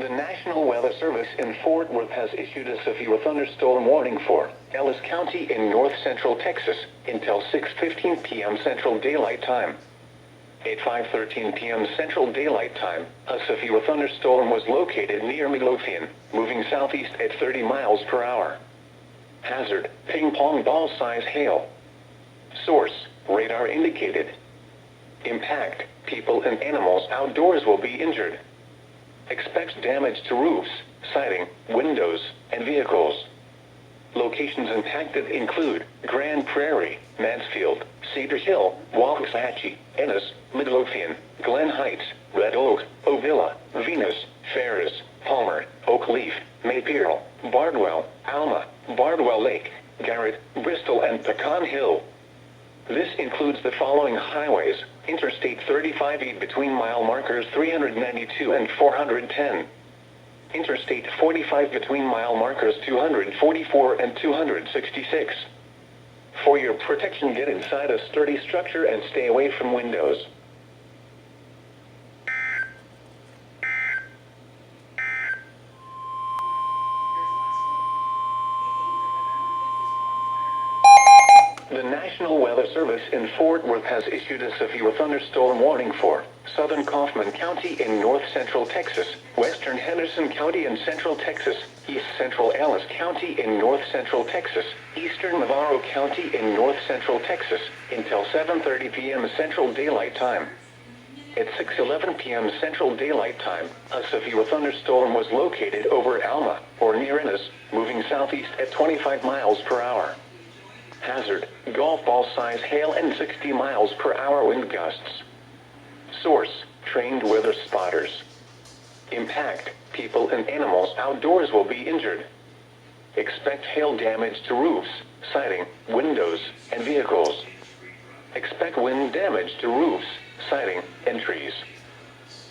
The National Weather Service in Fort Worth has issued a severe thunderstorm warning for Ellis County in north-central Texas until 6:15 p.m. Central Daylight Time. At 5:13 p.m. Central Daylight Time, a severe thunderstorm was located near Midlothian, moving southeast at 30 miles per hour. Hazard: ping-pong ball-size hail. Source: radar indicated. Impact: people and animals outdoors will be injured. Expects damage to roofs, siding, windows, and vehicles. Locations impacted include Grand Prairie, Mansfield, Cedar Hill, Waxahachie, Ennis, Midlothian, Glen Heights, Red Oak, Ovilla, Venus, Ferris, Palmer, Oak Leaf, Maypierle, Bardwell, Alma, Bardwell Lake, Garrett, Bristol, and Pecan Hill. This includes the following highways: Interstate 35E between mile markers 392 and 410. Interstate 45 between mile markers 244 and 266. For your protection, get inside a sturdy structure and stay away from windows. The National Weather Service in Fort Worth has issued a severe thunderstorm warning for southern Kaufman County in north-central Texas, western Henderson County in central Texas, east-central Ellis County in north-central Texas, eastern Navarro County in north-central Texas, until 7:30 p.m. Central Daylight Time. At 6:11 p.m. Central Daylight Time, a severe thunderstorm was located over Alma, or near Ennis, moving southeast at 25 miles per hour. Hazard: golf ball-size hail and 60 miles per hour wind gusts. Source: trained weather spotters. Impact: people and animals outdoors will be injured. Expect hail damage to roofs, siding, windows, and vehicles. Expect wind damage to roofs, siding, and trees.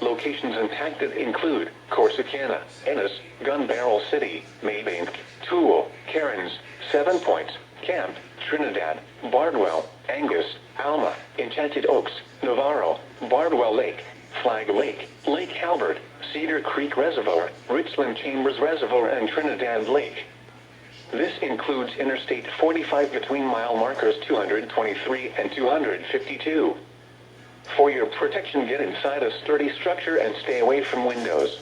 Locations impacted include Corsicana, Ennis, Gun Barrel City, Maybank, Toole, Cairns, 7 Points, Camp, Trinidad, Bardwell, Angus, Alma, Enchanted Oaks, Navarro, Bardwell Lake, Flag Lake, Lake Halbert, Cedar Creek Reservoir, Richland Chambers Reservoir, and Trinidad Lake. This includes Interstate 45 between mile markers 223 and 252. For your protection, get inside a sturdy structure and stay away from windows.